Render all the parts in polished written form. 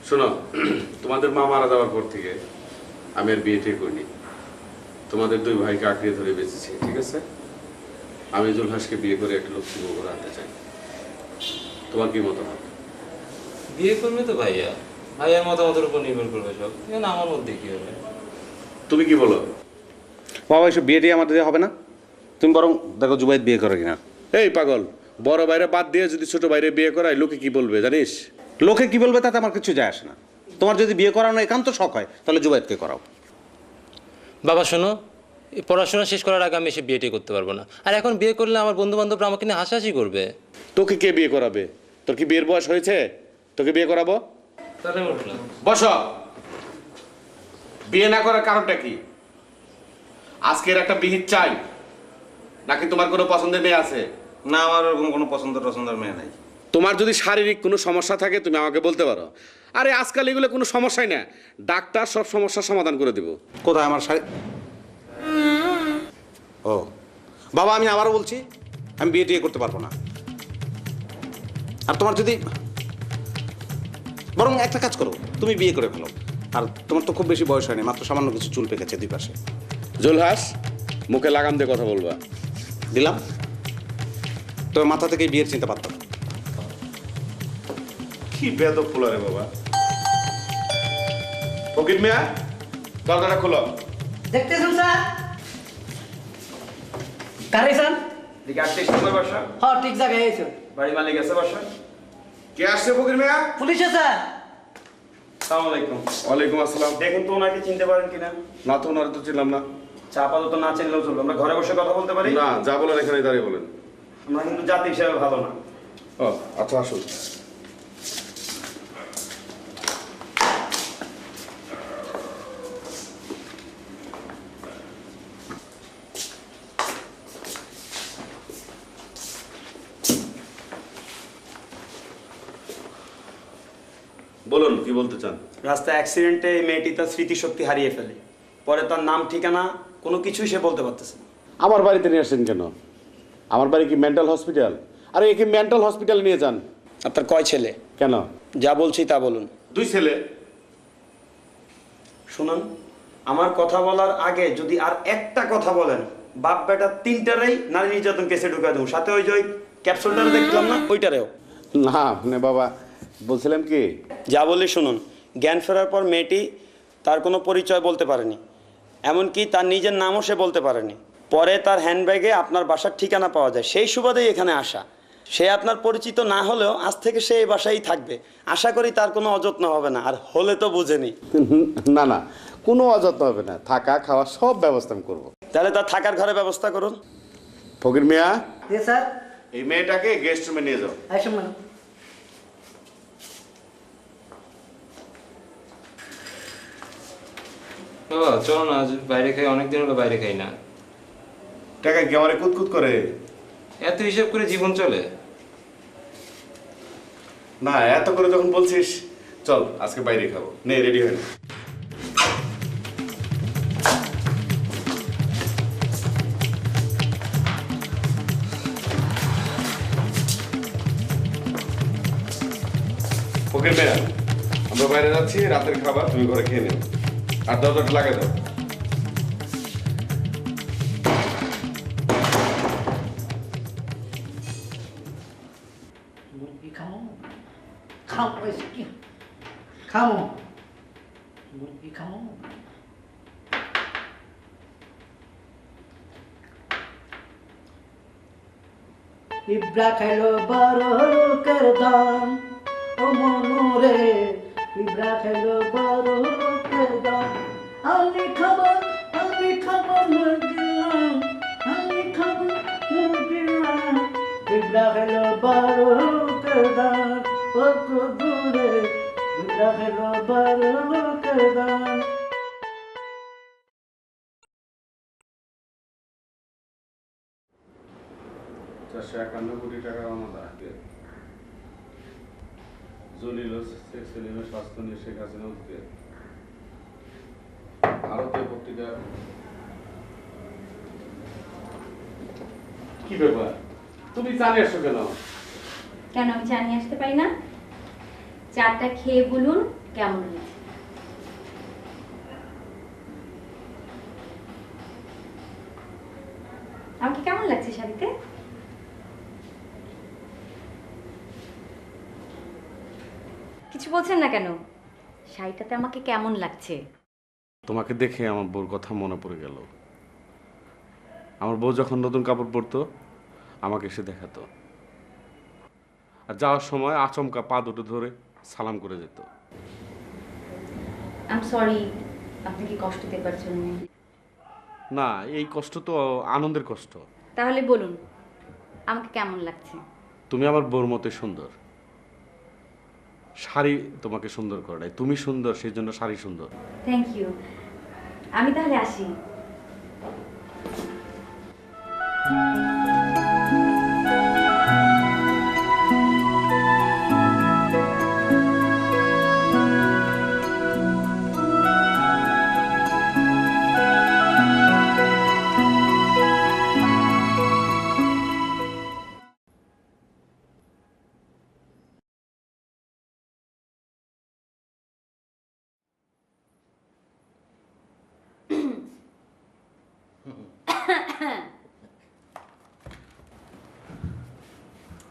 শোনো, তোমাদের মা মারা যাওয়ার পর থেকে আমি আর বিয়ে ঠিক করিনি। তোমাদের দুই ভাইকে আঁকড়িয়ে ধরে বেঁচেছি, ঠিক আছে? আমি জুলহাসকে বিয়ে করে একটা লক্ষ্মী বউ করে আনতে চাই। তোমার কি মতামত? বিয়ে করবে তো ভাইয়া, ভাইয়ার মতামতের উপর নির্ভর করবে সব। এখন আমার মধ্যে কি হবে? তুমি কি বলো? বাবা এসব বিয়েটি আমাদের দিয়ে হবে না। তুমি বরং দেখো জুবাইদ বিয়ে করে কিনা। এই পাগল, বড় বাইরে বাদ দিয়ে যদি ছোট বাইরে বিয়ে করায় লোকে কি বলবে জানিস? লোকে কি বলবে তাতে আমার কিছু যায় আসে না। তোমার যদি বিয়ে করানো একান্ত শখ হয় তাহলে জুবাইদকে করাও। বাবা শোনো, এই পড়াশোনা শেষ করার আগে আমি এসে বিয়েটি করতে পারবো না। আর এখন বিয়ে করলে আমার বন্ধু বান্ধবরা আমাকে নিয়ে হাসাহাসি করবে। তোকে কে বিয়ে করাবে? তোর কি বিয়ের বয়স হয়েছে? তোকে বিয়ে করাবো? তাহলে উঠলাম। বস। বিয়ে না করার কারণটা কি? আজকের একটা বিহিত চাই নাকি তোমার কোনো পছন্দের মেয়ে আছে? না, আমার ওরকম কোনো পছন্দের মেয়ে নাই। তোমার যদি শারীরিক কোনো সমস্যা থাকে তুমি আমাকে বলতে পারো। আরে আজকাল এগুলো কোনো সমস্যাই না, ডাক্তার সব সমস্যার সমাধান করে দেব। কোথায় আমার শাড়ি? ও বাবা, আমি আবারও বলছি আমি বিয়ে টিয়ে করতে পারবো না। আর তোমার যদি বরং একটা কাজ করো, তুমি বিয়ে করে ফেলো। আর তোমার তো খুব বেশি বয়স হয়নি, মাত্র সামান্য কিছু চুল পেকেছে দুই পাশে। জুলহাস, মুখে লাগাম দিয়ে কথা বলবা। দিলাম, তবে মাথা থেকে বিয়ের চিন্তা পারতো। কি বেদব ফুলা রে বাবা। ফকির মিয়া, দরজাটা খোলো। দেখতেছেন স্যার? কারে স্যার? দিকে 38 নম্বর বাসা। হ্যাঁ, ঠিক জায়গায় এসো। বাড়ি মালিক আছে বাসা। কে আসছে ফকির মিয়া? পুলিশে স্যার। আসসালামু আলাইকুম। ওয়ালাইকুম আসসালাম। দেখুন তো ওনাকে চিনতে পারেন কিনা। না তো, ওনারে তো ছিলাম না। চা আপাতত না চিনলেও চলবে, আমরা ঘরে বসে কথা বলতে পারি। না, যা বলেন এখানে দাঁড়িয়ে বলেন। আমরা কিন্তু জাতি হিসাবে ভালো না। ও আচ্ছা, আসুন। বলুন, কি বলতে চান? রাস্তায় অ্যাক্সিডেন্টে এই মেয়েটি তার স্মৃতিশক্তি হারিয়ে ফেলে। পরে তার নাম ঠিকানা কোনো কিছুই সে বলতে পারতেছে না। আমার বাড়িতে নিয়ে আসছেন কেন? আমার বাড়ি কি মেন্টাল হসপিটাল? আরে একে মেন্টাল হসপিটালে নিয়ে যান। আপনার কয় ছেলে? কেন? যা বলছি তা বলুন। 2 ছেলে। শুনুন, আমার কথা বলার আগে যদি আর একটা কথা বলেন, বাপ বেটা 3টারেই নারী নির্যাতন কেসে ঢুকা দেবো। সাথে ওই যে ওই ক্যাপসুলটা দেখলাম না, ওইটারেও। না মানে বাবা, বলছিলাম কি, যা বলি শুনুন। জ্ঞান ফেরার পর মেয়েটি তার কোনো পরিচয় বলতে পারেনি, এমনকি তার নিজের নামও সে বলতে পারেনি। পরে তার হ্যান্ডব্যাগে আপনার বাসার ঠিকানা পাওয়া যায়, সেই সুবাদেই এখানে আসা। সে আপনার পরিচিত না হলেও আজ থেকে সে এই বাসায় থাকবে। আশা করি তার কোনো অযত্ন হবে না, আর হলে তো বুঝেনি। না না, কোনো অযত্ন হবে না, থাকা খাওয়া সব ব্যবস্থা আমি করবো। তাহলে তার থাকার ঘরে ব্যবস্থা করুন। ফকির মিয়া, জি স্যার। এই মেয়েটাকে গেস্ট রুমে নিয়ে যাও। আসুন ম্যাডাম। বাবা চলো না, আজ বাইরে খাই, অনেকদিন হলো বাইরে খাই না। টাকা কি আমারে কুতকুত করে? এত হিসাব করে জীবন চলে? না, এত করে যখন বলছিস, চল আজকে বাইরে খাবো। নে, রেডি হয়ে নে। ফকির মিয়া, আমরা বাইরে যাচ্ছি, রাতের খাবার তুমি ঘরে খেয়ে নেবে। আর দরজাটা লাগাই দাও। মুরগি খামো? খাও এসে কি? খামো মুরগি খামো? পিঁপড়া খাইলো বড় লোকের দাম, ও মনুরে পিঁপড়া খাইলো বড় লোকের দাম। আমি খাবো মুরগি, আমি খাবো মুরগি। পিঁপড়া খাইলো বড় লোকের দাম, ও দূরে পিঁপড়া খাইলো বড় লোকের দাম। 451 কোটি টাকা আমাদের আগে জলিল শেখ সেলিমের স্বাস্থ্য নিয়ে শেখ হাসিনা উঠবে। ভারতীয় পত্রিকা। কি ব্যাপার, তুমি জানিয়ে আসছো কেন? কেন আমি জানিয়ে আসতে পারি না? চাটা খেয়ে বলুন কেমন হয়েছে? আমাকে কেমন লাগছে শাড়িতে? কিছু বলছেন না কেন? শাড়িটাতে আমাকে কেমন লাগছে? তোমাকে দেখে আমার বউর কথা মনে পড়ে গেল। আমার বউ যখন নতুন কাপড় পরতো আমাকে এসে দেখাতো, আর যাওয়ার সময় আচমকা পা দুটো ধরে সালাম করে যেত। আই এম সরি আপনাকে কষ্ট দেবার জন্য। না, এই কষ্ট তো আনন্দের কষ্ট। তাহলে বলুন আমাকে কেমন লাগছে? তুমি আমার বউর মতো সুন্দর। শাড়ি তোমাকে সুন্দর করে নাই, তুমি সুন্দর সেই জন্য শাড়ি সুন্দর। Thank you. আমি তাহলে আসি।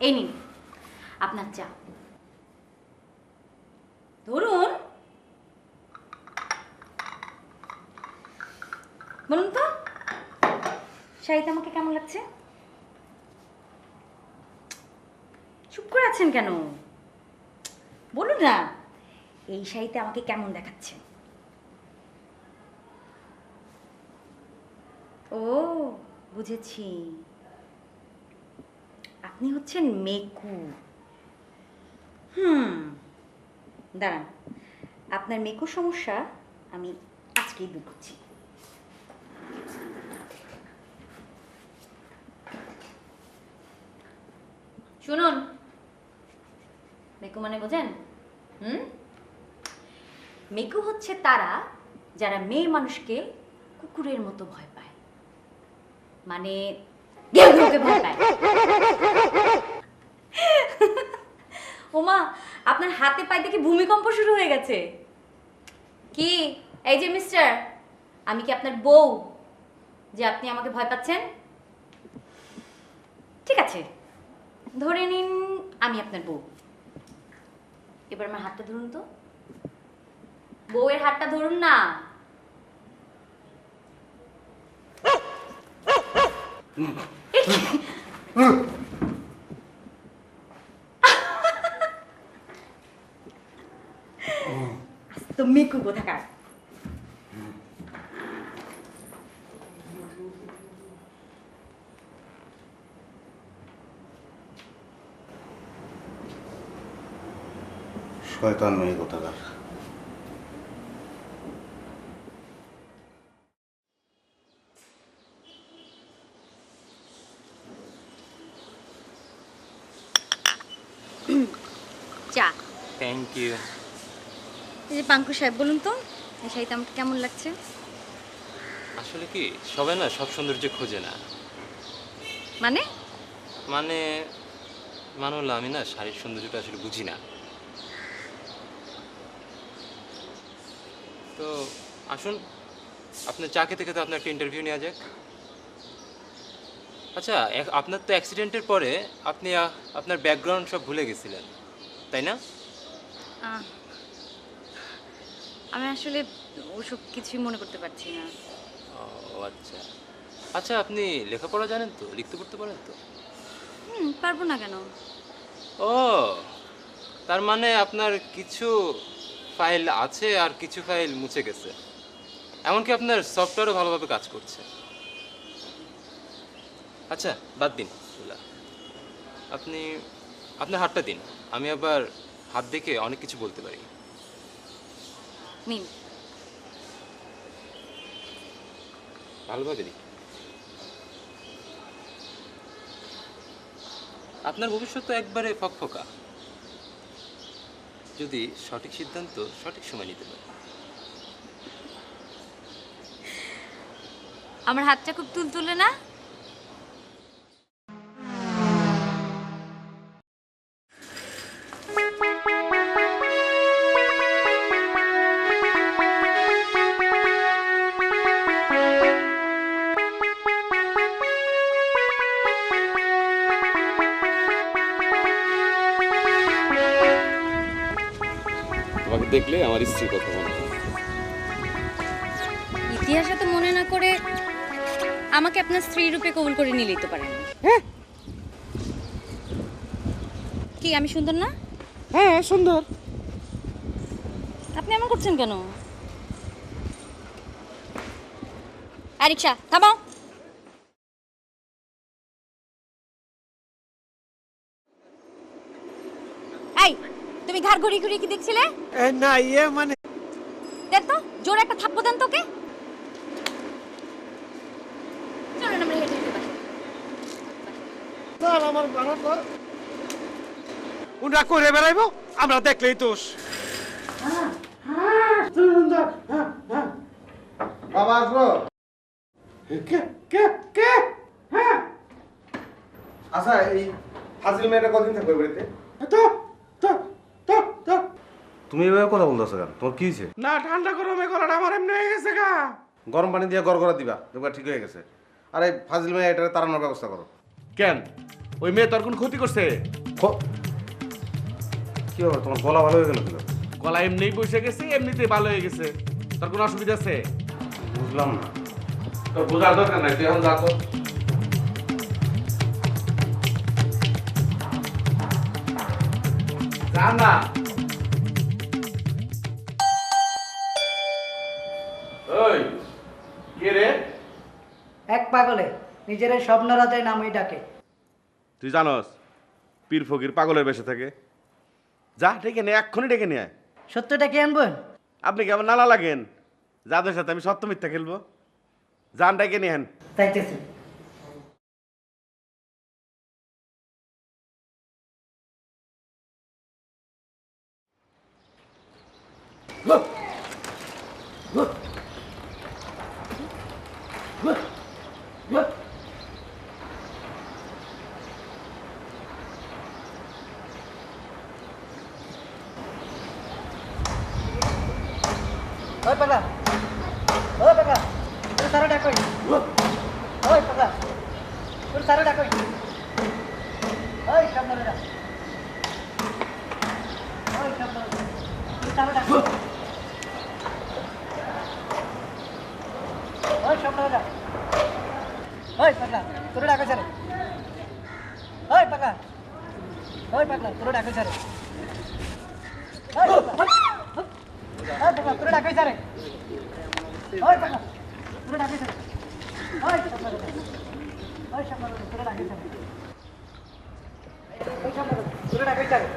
এই নিন আপনার চা। ধরুন, বলুন তো শাড়িতে আমাকে কেমন লাগছে? চুপ করে আছেন কেন? বলুন না, এই শাড়িতে আমাকে কেমন দেখাচ্ছে? ও বুঝেছি, আপনি হচ্ছেন মেকু। দাঁড়ান, আপনার মেকু সমস্যা আমি আজকেই দূর করছি। শুনুন, মেকু মানে বোঝেন? মেকু হচ্ছে তারা যারা মেয়ে মানুষকে কুকুরের মতো ভয় পায়, মানে ঘেউঘেউকে ভয় পায়। ওমা, আপনার হাতে পায়ে দেখি ভূমিকম্প শুরু হয়ে গেছে। কি এই যে মিস্টার, আমি কি আপনার বউ যে আপনি আমাকে ভয় পাচ্ছেন? ঠিক আছে, ধরে নিন আমি আপনার বউ। এবার আমার হাতটা ধরুন তো। বউয়ের হাতটা ধরুন না। তো মিকু কোথাকার। শয়তান মেয়ে কোথাকার। চা। Thank you. এই যে পাঙ্কু সাহেব, বলুন তো এই শাড়িতে আমাকে কেমন লাগছে? আসলে কি সবাই না সব সৌন্দর্য খোঁজে না। মানে মানে মানে হলো আমি না শাড়ির সৌন্দর্যটা আসলে বুঝি না। তো আসুন, আপনার চা খেতে খেতে আপনার একটা ইন্টারভিউ নেওয়া যাক। আচ্ছা, আপনার তো অ্যাক্সিডেন্টের পরে আপনি আপনার ব্যাকগ্রাউন্ড সব ভুলে গেছিলেন, তাই না? আমি আসলে ওসব কিছুই মনে করতে পারছি না। ও আচ্ছা। আচ্ছা, আপনি লেখাপড়া জানেন তো, লিখতে পড়তে পারেন তো? পারবো না কেন? ও, তার মানে আপনার কিছু ফাইল আছে আর কিছু ফাইল মুছে গেছে, এমনকি আপনার সফটওয়্যারও ভালোভাবে কাজ করছে। আচ্ছা বাদ দিন এগুলা। আপনি আপনার হাতটা দিন, আমি আবার হাত দেখে অনেক কিছু বলতে পারি। নিন। ভালোভাবে দিন। আপনার ভবিষ্যৎ তো একবারে ফকফকা, যদি সঠিক সিদ্ধান্ত সঠিক সময় নিতে পারে। আমার হাতটা খুব তুলতুলে না? দেখলে আমার স্ত্রীর কথা মনে হয়। ইতিহাস তো মনে না করে আমাকে আপনার স্ত্রী রূপে কবুল করে নিলেই তো পারেন। কি আমি সুন্দর না? হ্যাঁ সুন্দর। আপনি এমন করছেন কেন? আর রিক্সা থামাও। এই তুমি ঘাড় ঘুরিয়ে ঘুরিয়ে কি দেখছিলে? না মানে দেখ তো জোরে একটা থাপ্পড় দেন তোকে। চলো আমরা হেঁটে হেঁটে বাসায়। আমার উনরা করে বেড়াইবো, আমরা দেখলেই দোষ। বাবা আসবো। কে কে কে? হ্যাঁ আচ্ছা এই ফাজিল মেয়েটা কদিন থাকবে বাড়িতে? তো তো তো তো তুমি এভাবে কথা বলতেছো কেন? তোমার কি হয়েছে? না ঠান্ডা গরমে গলাটা আমার এমনি হয়ে গেছে গা। গরম পানি দিয়ে গড়গড়া দিবা, দেখবা ঠিক হয়ে গেছে। আরে ফাজিল মেয়ে এটা তাড়ানোর ব্যবস্থা করো। কেন ওই মেয়ে তোর কোন ক্ষতি করছে? কি ব্যাপার, তোমার গলা ভালো হয়ে গেল কি ব্যাপার? গলা এমনিই বসে গেছে, এমনিতেই ভালো হয়ে গেছে। তোর কোনো অসুবিধা আছে? বুঝলাম না। তোর বোঝার দরকার নাই, তুই এখন যা তো। যা না। ওই কে রে? এক পাগলে নিজের স্বপ্ন রাজায় নামই ডাকে। তুই জানোস পীর ফকির পাগলের বেশে থাকে। যা ডেকে নে, এক্ষুনি ডেকে নিয়ে আয়। সত্যটা কি আনবেন? আপনি কি আমার নানা লাগেন যাদের সাথে আমি সত্য মিথ্যা খেলবো? যান ডেকে নিয়ে আন। চাইতেছি। ওই পাগলা, ওই পাগলা, তোর সারা ডাকই। ওই পাগলা, তোর সারা ডাকই। ওই সামনে যা। ওই সামনে যা। তোর সারা ডাক। ওই সামনে যা। ওই পাগলা, তোর ডাকই ছাড়ে। ওই পাগলা, ওই পাগলা, তোর ডাকই ছাড়ে। ওই পাগলা, তোর ডাকই ছাড়ে। ওই পাগলা, তোর ডাকই ছাড়ে। ওই সামনে যা। ওই সামনে যা, তোর ডাকই ছাড়ে। ওই সামনে যা, তোর ডাকই ছাড়ে।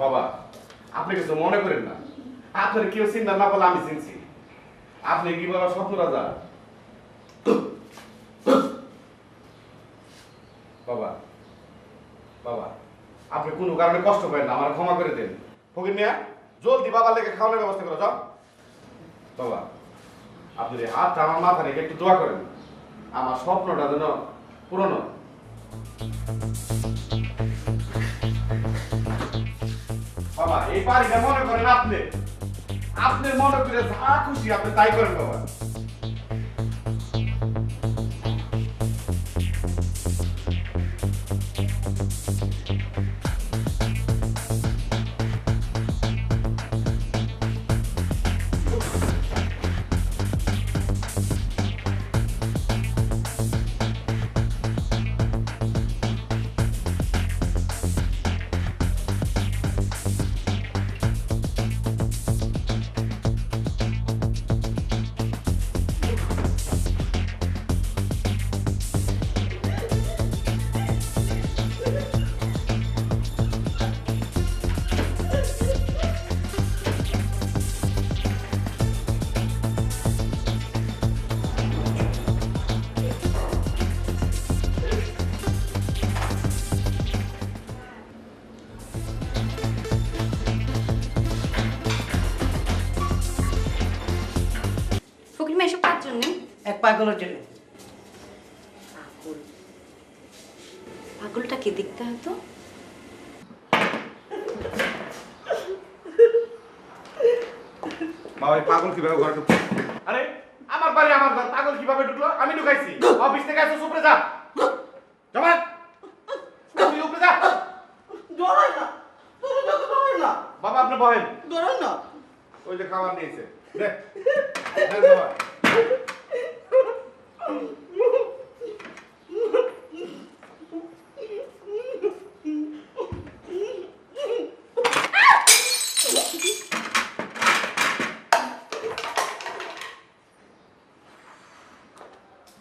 বাবা আপনি কিছু মনে করেন না, আপনার কেউ চিন্তা না করলে আমি চিনছি। আপনি কি বাবা স্বপ্ন রাজা? বাবা বাবা আপনি কোনো কারণে কষ্ট করেন না, আমার ক্ষমা করে দেন। ফকির মিয়া জলদি বাবার লেগে খাওয়ানোর ব্যবস্থা করো, যাও। বাবা আপনি এই হাতটা আমার মাথা রেখে একটু দোয়া করেন, আমার স্বপ্নটা যেন পূরণ হয়। বাবা এই বাড়িটা মনে করেন আপনি, আপনার মনে করে যা খুশি আপনি তাই করেন বাবা। এসব কার জন্য? এক পাগলের জন্য। পাগল? পাগলটা কি দেখতে হতো? মা বাবা এই পাগল কিভাবে ঘরে ঢুকলো? আরে আমার বাড়ি আমার ঘর, পাগল কিভাবে ঢুকলো? আমি ঢুকাইছি। অফিস থেকে আসো, উপরে যা। জামাল, তুই উপরে যা। ডরাই না, তোর যত ডরাই না, বাবা আপনি বহেন। ডরাই না। ওই যে খাবার নিয়েছে, দে। দে বাবা।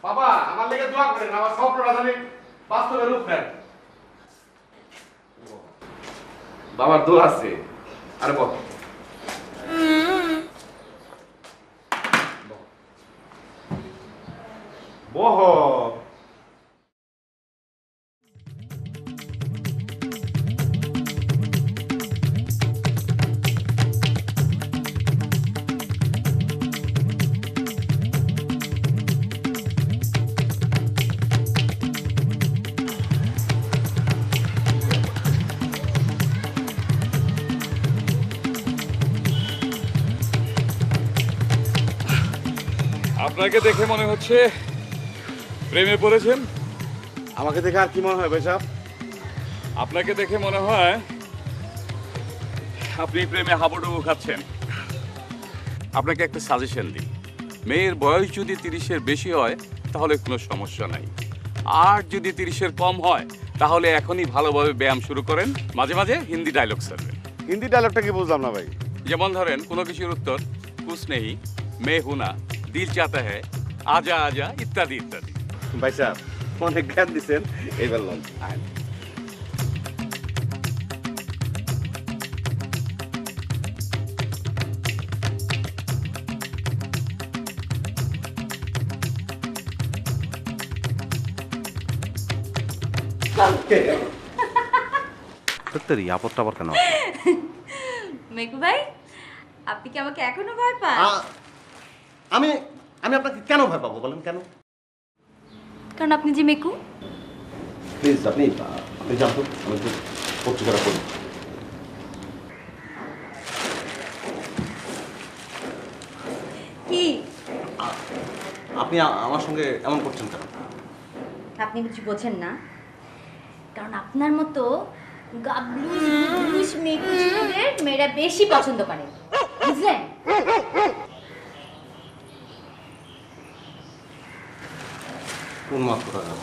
বাবা আমার লেগে দোয়া করেন, আমার স্বপ্নটা জানি বাস্তবে রূপ নেন। বাবার দোয়া আছে। আরে বল। বহ। আপনাকে দেখে মনে হচ্ছে প্রেমে পড়েছেন। আমাকে দেখে আর কি মনে হয় ভাই সাহেব? আপনাকে দেখে মনে হয় আপনি প্রেমে হাবুডুবু খাচ্ছেন। আপনাকে একটা সাজেশন দিই, মেয়ের বয়স যদি 30-এর বেশি হয় তাহলে কোনো সমস্যা নাই, আর যদি 30-এর কম হয় তাহলে এখনই ভালোভাবে ব্যায়াম শুরু করেন, মাঝে মাঝে হিন্দি ডায়লগ ছাড়বেন। হিন্দি ডায়লগটা কি বুঝলাম না ভাই। যেমন ধরেন কোনো কিছুর উত্তর কুছ নেহি, মে হুনা, দিল চাতা হ্যায়, আজা আজা, ইত্যাদি ইত্যাদি। ভাই সাহেব অনেক জ্ঞান দিচ্ছেন, এইবার লন। সত্যি আপত্তি আবার কেন? মেকু ভাই, আপনি কি আমাকে এখনো ভয় পান? আমি আমি আপনাকে কেন ভয় পাবো বলেন, কেন? কারণ আপনি যে মেকু। প্লিজ আপনি আপনি জানতো আমি একটু পত্রিকাটা পড়ি। কি আপনি আমার সঙ্গে এমন করছেন কেন? আপনি কিছু বোঝেন না, কারণ আপনার মতো গাবলুস গুবলুস মেকু ছেলেদের মেয়েরা বেশি পছন্দ করে, বুঝলেন? কোন মাত্র টাকা?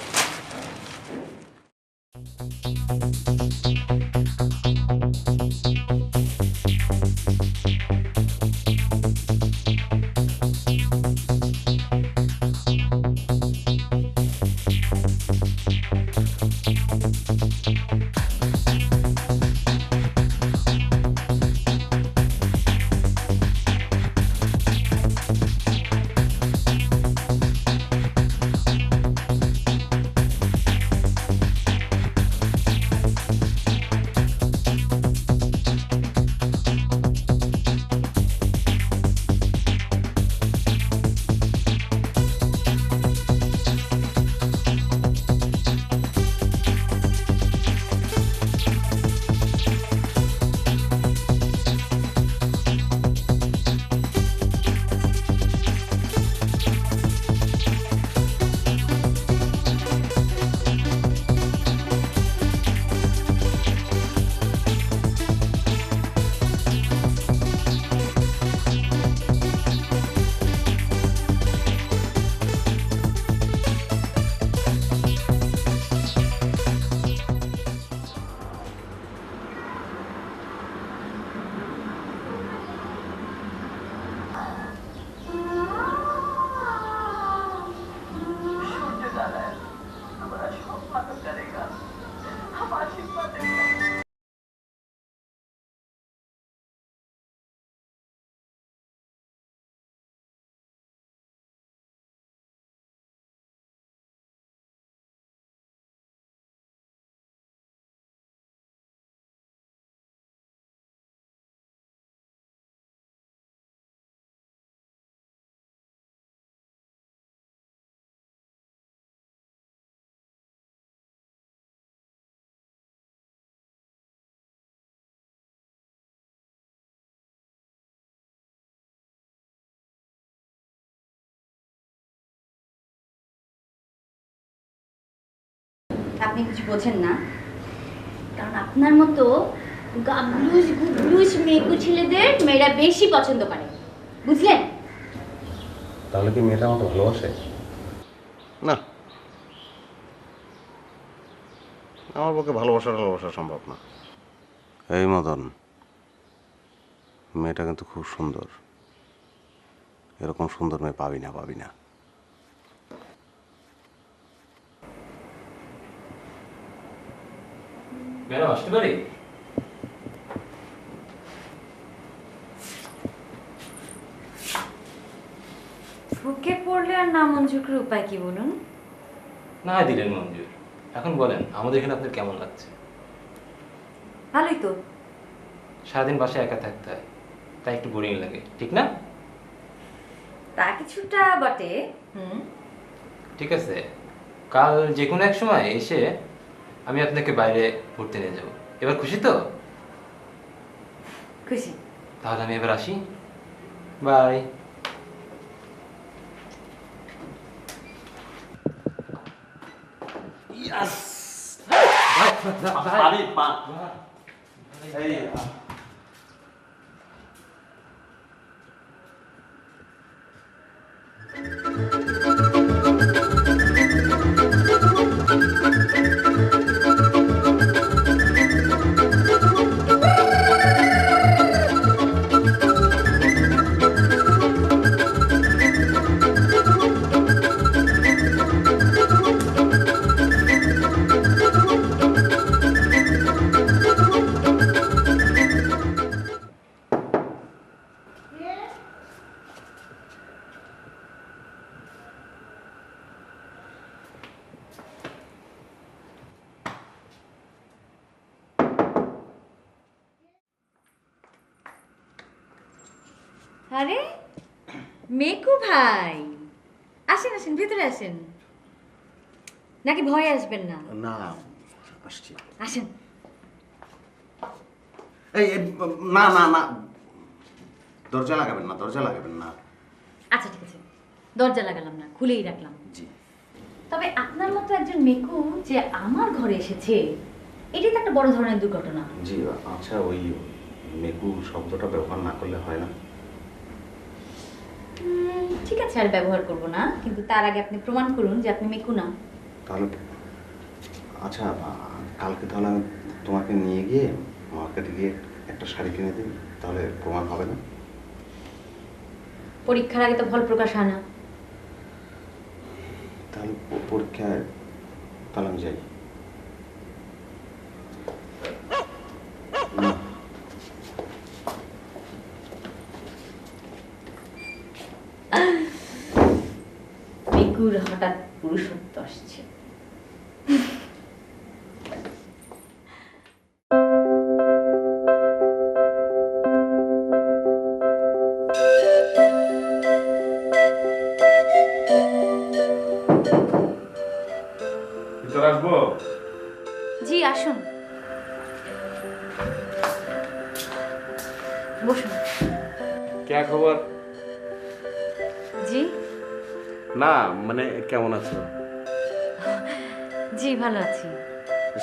আপনি কিছু বোঝেন না, কারণ আপনার মতো গাবলুজ গুবলুজ মেকু ছেলেদের মেয়েরা বেশি পছন্দ করে, বুঝলেন? তাহলে কি মেয়েটা আমাকে ভালোবাসে? না, আমার পক্ষে ভালোবাসা সম্ভব না। এই মদন, মেয়েটা কিন্তু খুব সুন্দর। এরকম সুন্দর মেয়ে পাবি না। ম্যাডাম আসতে পারি? ঢুকে পড়লে আর না মঞ্জুর করে উপায় কি বলুন? না দিলেন মঞ্জুর। এখন বলেন আমাদের এখানে আপনার কেমন লাগছে? ভালোই তো। সারাদিন বাসায় একা থাকতে হয়, তাই একটু বোরিং লাগে, ঠিক না? তা কিছুটা বটে। ঠিক আছে, কাল যে কোনো এক সময় এসে আমি আপনাকে বাইরে ঘুরতে নিয়ে যাব। এবার খুশি তো? খুশি। তাহলে আমি এবার আসি, বাই। আরে মেকু ভাই, আসেন আসেন, ভিতরে আসেন। নাকি ভয় আসবেন না? না, আসছি। আসেন। এই না, দরজা লাগাবেন না। আচ্ছা ঠিক আছে, দরজা লাগালাম না, খুলেই রাখলাম। জি। তবে আপনার মতো একজন মেকু যে আমার ঘরে এসেছে, এটাই তো একটা বড় ধরনের দুর্ঘটনা। জি, আচ্ছা, ওই মেকু শব্দটা ব্যবহার না করলে হয় না? ঠিক আছে, আর ব্যবহার করব না, কিন্তু তার আগে আপনি প্রমাণ করুন যে আপনি মেকু না। তাহলে আচ্ছা, কালকে তাহলে আমি তোমাকে নিয়ে গিয়ে মার্কেটে গিয়ে একটা শাড়ি কিনে দিই, তাহলে প্রমাণ হবে না? পরীক্ষার আগে তো ফল প্রকাশ হয় না। তাহলে পরীক্ষায় তাহলে আমি যাই। না, মেকুর হঠাৎ পুরুষত্ব আসছে। ভিতরে আসবো? জি আসুন, বসুন। কে খবর? জি না মানে কেমন আছো? জি ভালো আছি।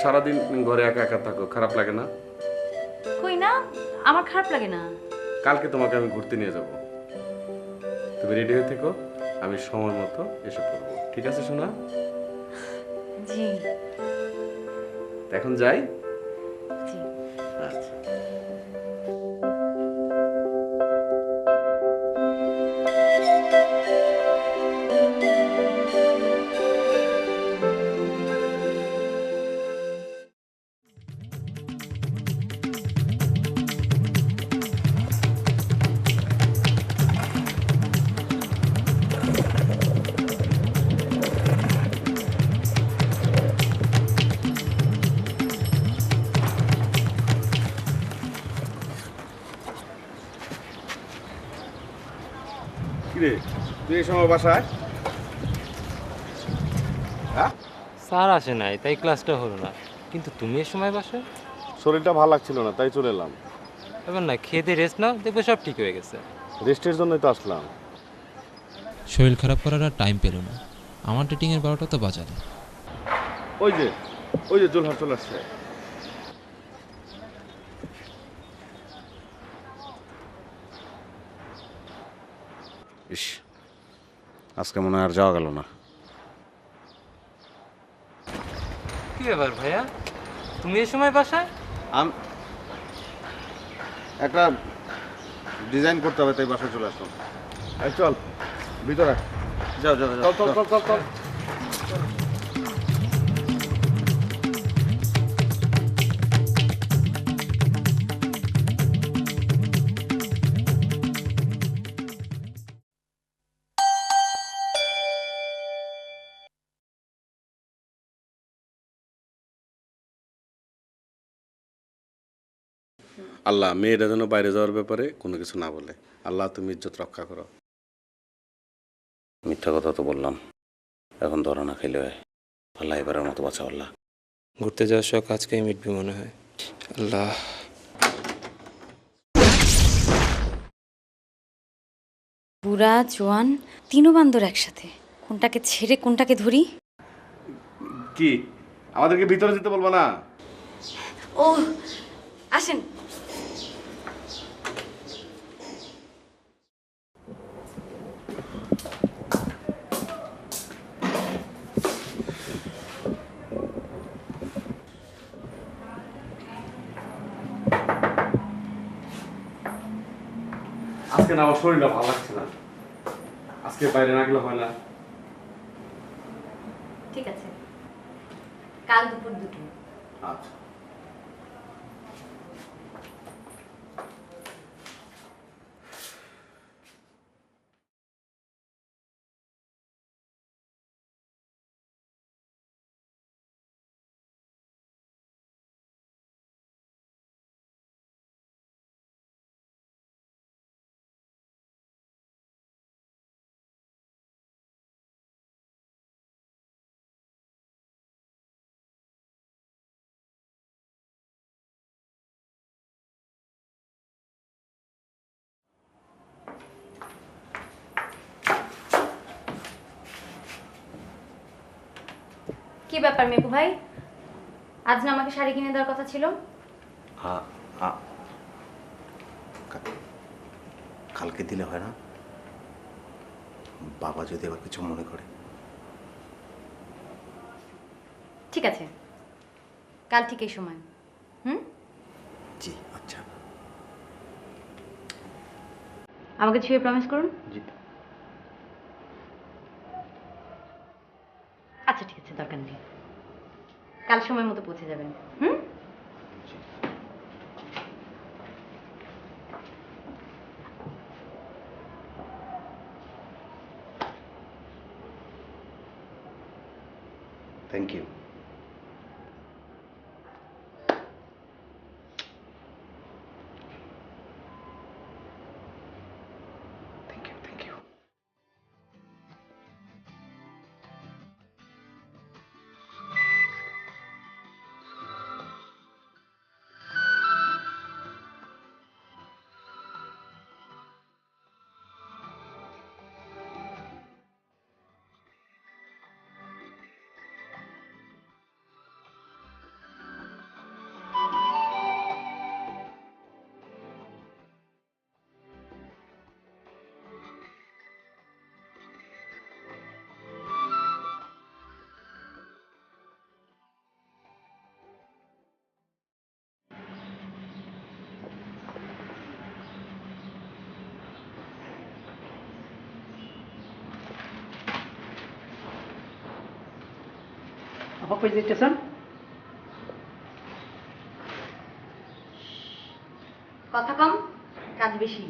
সারাদিন ঘরে একা একা থাকো, খারাপ লাগে না? কই না, আমার খারাপ লাগে না। কালকে তোমাকে আমি ঘুরতে নিয়ে যাব, তুমি রেডি হয়ে থেকো, আমি সময় মতো এসে পড়বো, ঠিক আছে শোনা? জি এখন যাই। জি। আচ্ছা। কিরে, তুই এই সময় বাসায়? হ্যাঁ, স্যার আসে নাই তাই ক্লাসটা হলো না, কিন্তু তুমি এ সময় বাসায়? শরীরটা ভালো লাগছিল না, তাই চলে এলাম। এবার না খেয়ে দিয়ে রেস্ট নাও, দেখবে সব ঠিক হয়ে গেছে। রেস্টের জন্যই তো আসলাম। শরীর খারাপ করার আর টাইম পেল না, আমার ডেটিংয়ের 12টা তো বাজারে। ওই যে ওই যে জুলহাস চলে আসছে। ইস, আজকে মনে হয় আর যাওয়া গেল না। কি ব্যাপার ভাইয়া, তুমি এই সময় বাসায়? একটা ডিজাইন করতে হবে, তাই বাসায় চলে আসলাম। এই চল ভিতরে, যাও যাও চল চল চল চল চল। আল্লাহ, মেয়েটা যেন বাইরে যাওয়ার ব্যাপারে কোনো কিছু না বলে। আল্লাহ, তুমি ইজ্জত রক্ষা করো। মিথ্যা কথা তো বললাম, এখন ধরো না খেলে হয়। আল্লাহ, এবারের মতো বাঁচাও আল্লাহ। ঘুরতে যাওয়ার শখ আজকেই মিটবে মনে হয়। আল্লাহ। বুড়া জোয়ান তিনও বান্দর একসাথে, কোনটাকে ছেড়ে কোনটাকে ধরি? কি আমাদেরকে ভিতরে যেতে বলবো না? ও আসেন। আজকে না আমার শরীরটা ভালো লাগছে না, আজকে বাইরে না গেলে হয় না। ঠিক আছে, কাল দুপুর 2টো। আচ্ছা। কি ব্যাপার মেকু ভাই, আজ না আমাকে শাড়ি কিনে দেওয়ার কথা ছিল? কালকে দিলে হয় না? বাবা যদি আবার কিছু মনে করে। ঠিক আছে, কাল ঠিক এই সময়। জি আচ্ছা। আমাকে ছুঁয়ে প্রমিস করুন। জি। আচ্ছা ঠিক আছে, দরকার নেই, কাল সময় মতো পৌঁছে যাবেন। Thank you. Thank you thank you. apa presentation? কথা কম, কাজ বেশি।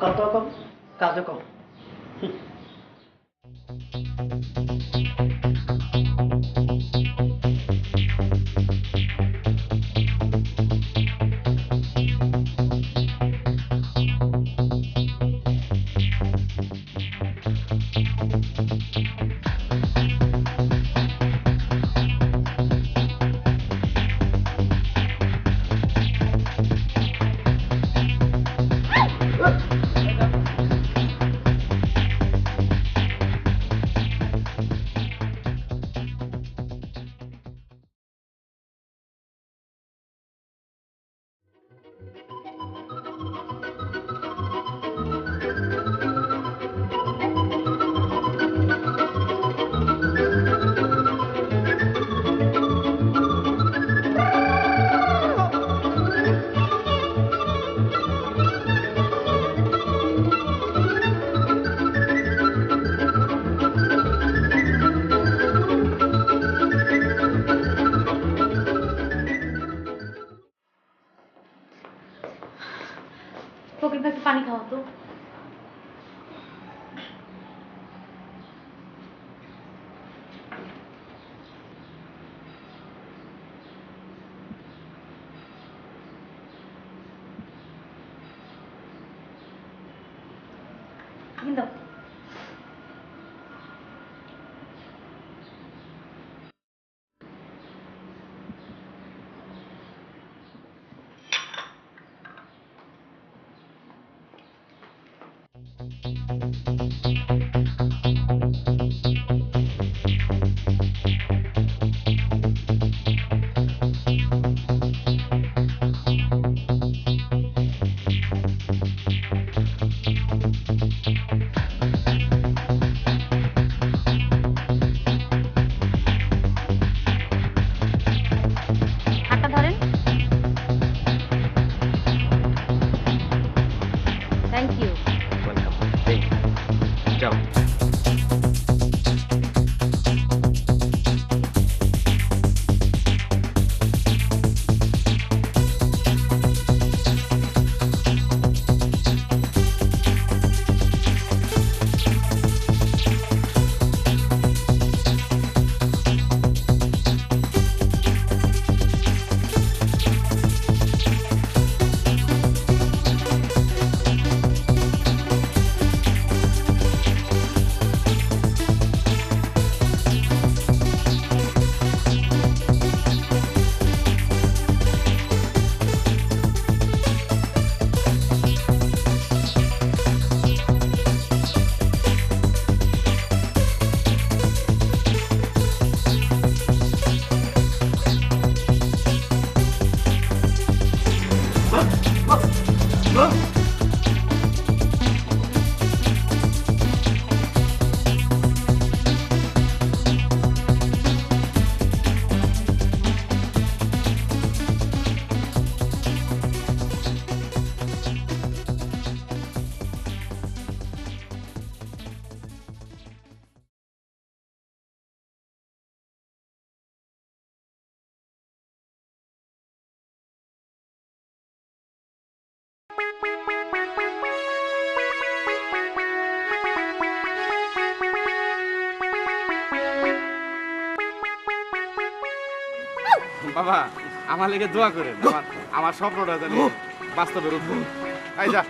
কত কম, কাজও কম। ফকির ভাই একটু পানি খাওয়া তো। দাও। হাতটা ধরেন। Thank you. যাও। বাবা আমার লেগে দোয়া করেন, আমার স্বপ্নটা জানি বাস্তবে রূপ দেয়। এই যা।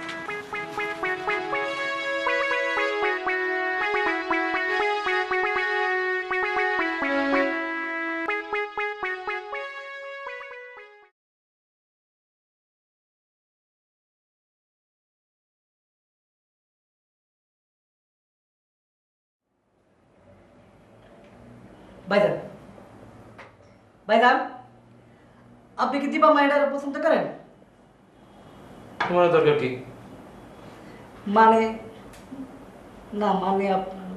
ভাইজান, ভাইজান, আপনি কি দীপা মায়ের পছন্দ করেন? তোমার দরকার কি? মানে না, মানে আপনার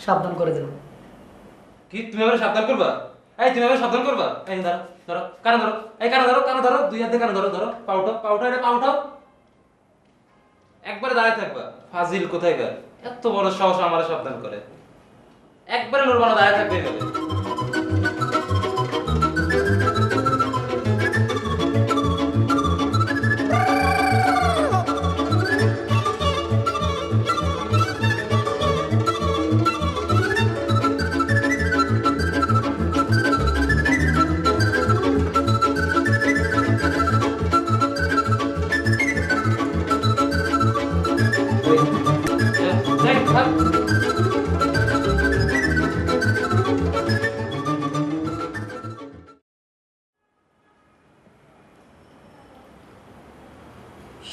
সাবধান করে দেবেন। কি তুমি আমাকে সাবধান করবা? এই তুমি আমাকে সাবধান করবা? এই ধরো ধরো কানে ধরো, এই কানে ধরো, কানে ধরো, দুই হাতে কানে ধরো, ধরো পাউটো পাউটো, এটা পাউটো। একবারে দাঁড়ায় থাকবা। ফাজিল কোথায়কার, এত বড় সাহস আমারে সাবধান করে। একবারে নড়বানা, দাঁড়ায় থাকবে এভাবে।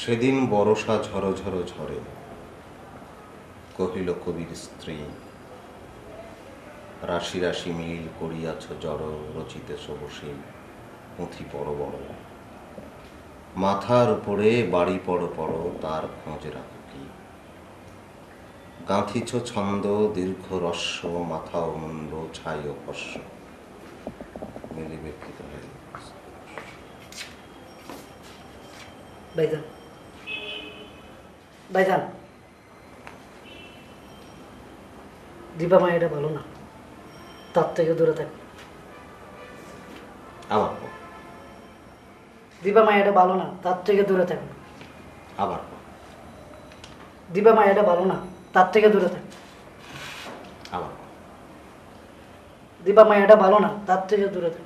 সেদিন বরষা ঝড়ো ঝড়ো ঝরে, কহিল কবির স্ত্রী, রাশি রাশি মিল করিয়াছ জড়, রচিতেছ বসে পুঁথি বড় বড়, মাথার উপরে বাড়ি পড় পড়, তার খোঁজ রাখো কি, গাঁথিছ ছন্দ দীর্ঘ রস্য, মাথা ও মুন্ড ছাই ও কস্য, মিলিবে কি তাহলে। ভাইজান, ভাইজান, দীপা মা এটা ভালো না, তার থেকে দূরে থাক। আবার দীপা মা এটা ভালো না, তার থেকে দূরে থাক। আবার দিবা মায়াটা ভালো না, তার থেকে দূরে থাক। আবার দিবা মায়াটা ভালো না, তার থেকে দূরে থাক।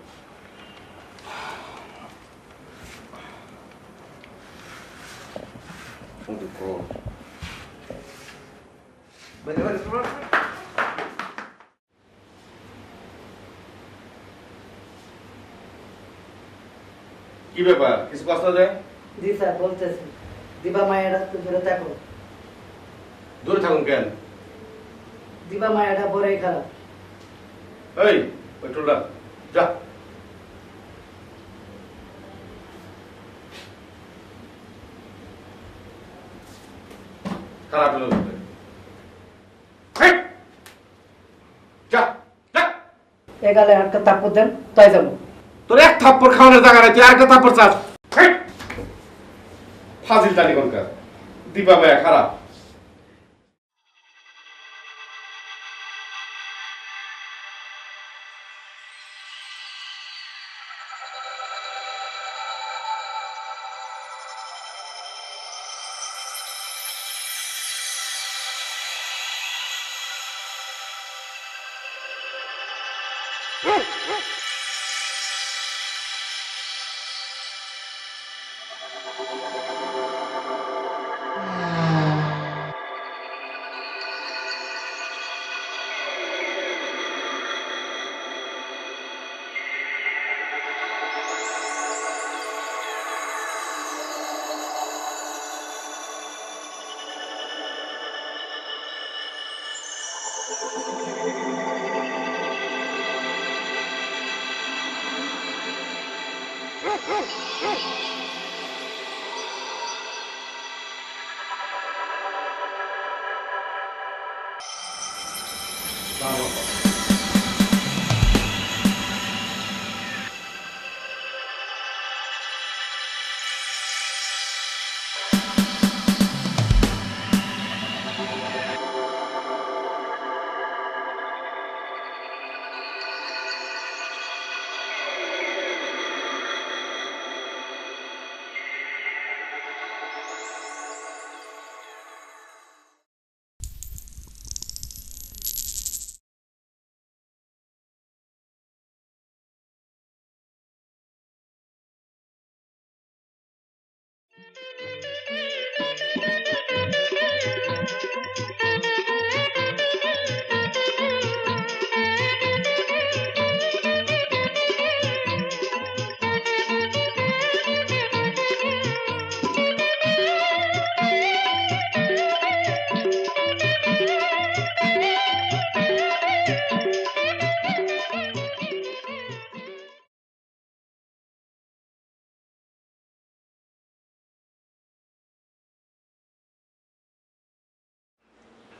কি ব্যাপার কিছু কথা যায়? জি স্যার, বলতেছি দিবা মায়াটা তো দূরে থাকো। দূরে থাকুন কেন? দিবা মায়াটা বড়ই খারাপ। এই ওই টোলটা যা। খারাপ হলো যা যা। এগালে একটা তাপ্পর দেন, তাই যাবো। তোর এক থাপ্পড় খাওয়ানোর জায়গা নাই, তুই আর একটা থাপ্পড় চাস? ফাজিল জানি কোনকার। দীপা ভাইয়া খারাপ।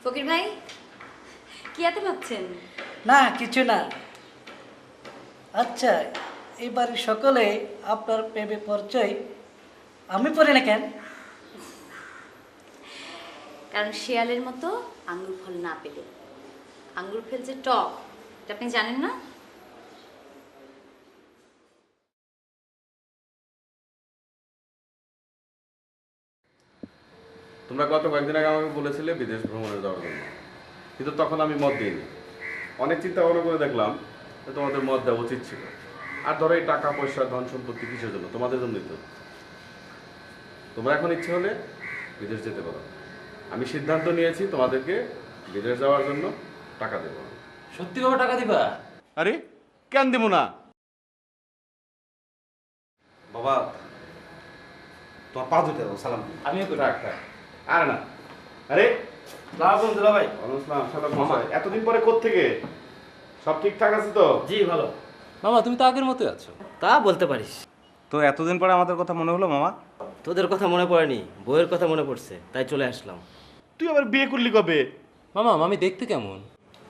ফকির ভাই, কি এত ভাবছেন? না কিছু না। আচ্ছা, এবারে সকলে আপনার প্রেমে পরিচয়, আমি পড়ি না কেন? কারণ শেয়ালের মতো আঙ্গুর ফল না পেলে আঙ্গুর ফল যে টক, এটা আপনি জানেন না? তোমরা গত কয়েকদিন আগে আমাকে বলেছিলে বিদেশ ভ্রমণে যাওয়ার জন্য, কিন্তু তখন আমি মত দিইনি। অনেক চিন্তা ভাবনা করে দেখলাম যে তোমাদের মত দেওয়া উচিত ছিল। আর ধরো এই টাকা পয়সা ধন সম্পত্তি কিসের জন্য? তোমাদের জন্যই তো। তোমরা এখন ইচ্ছে হলে বিদেশ যেতে পারো। আমি সিদ্ধান্ত নিয়েছি তোমাদেরকে বিদেশ যাওয়ার জন্য টাকা দেবো। সত্যি বাবা টাকা দিবা? আরে কেন দেবো না? বাবা, তোমার পা ধুতে দাও, সালাম দিই। আমিও করি। থাক থাক, আরে না। আরে লাভ দুলা ভাই। অনুসলাম সালাম মশাই, এতদিন পরে কোত্থেকে? সব ঠিকঠাক আছে তো? জি ভালো। মামা তুমি তো আগের মতোই আছো। তা বলতে পারিস। তো এতদিন পরে আমাদের কথা মনে হলো মামা? তোদের কথা মনে পড়েনি, বইয়ের কথা মনে পড়ছে, তাই চলে আসলাম। তুই আবার বিয়ে করলি কবে? মামা মামি দেখতে কেমন?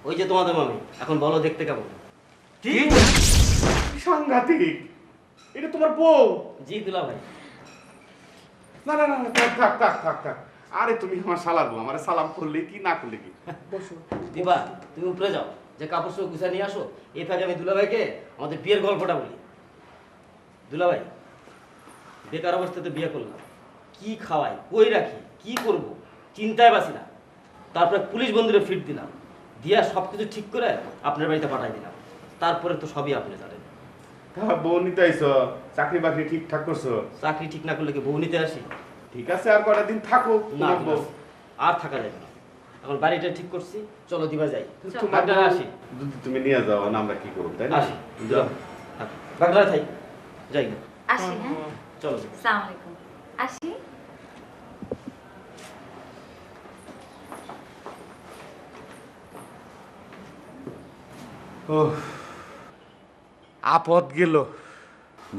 ওই যে তোমাদের মামি, এখন বলো দেখতে কেমন? কি সাংঘাতিক! এটা তোমার বউ? জি দুলা ভাই। না না না না, থাক থাক থাক থাক থাক। আরে তুমি আমার শালার বউ, আমারে সালাম করলে কি না করলে কি? বসো। দিবা, তুমি উপরে যাও, যে কাপড় সব গুছা নিয়ে আসো। এই ফাঁকে আমি দুলা ভাইকে আমাদের বিয়ের গল্পটা বলি। দুলা ভাই, বেকার অবস্থাতে বিয়ে করলাম, কি খাওয়াই, কই রাখি, কি করব, চিন্তায় বাঁচি না। তারপরে পুলিশ বন্ধুরে ফিট দিলাম, দিয়া সব কিছু ঠিক করে আপনার বাড়িতে পাঠাই দিলাম। তারপরে তো সবই আপনি জানেন। বউ নিতে আইছো, চাকরি বাকরি ঠিকঠাক করছো? চাকরি ঠিক না করলে কি বউ নিতে আসি? ঠিক আছে, আর কটা দিন থাকো। না, তোমার বউ। আর থাকা যাবে না। এখন বাড়িটা ঠিক করছি, চলো দিবা যাই। তোমার ডাক্তার বউ আসি। যদি তুমি নিয়ে যাও না আমরা কি করবো, তাই না? আসি, যাও। ডাক্তার থাই, যাই না। আসি, হ্যাঁ? চলো। আসসালামু আলাইকুম। আসি। ও আপদ গেল।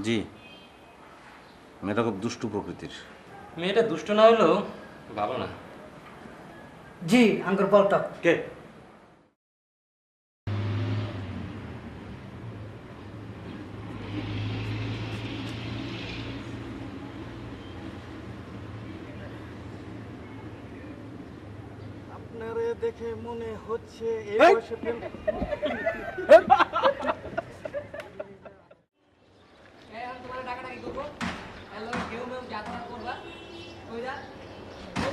জি, মেয়েটা খুব দুষ্টু প্রকৃতির। মেয়েটা দুষ্ট না হলেও ভালো না। জি আঙ্কুর বলতো কে? আপনারে দেখে মনে হচ্ছে এই এই! বয়সে প্রেম তোমার টাকাটা কি করবো? হ্যালো কেউ মেউ যাতায়াত করবা কই যা?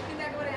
কিন্তু একবারে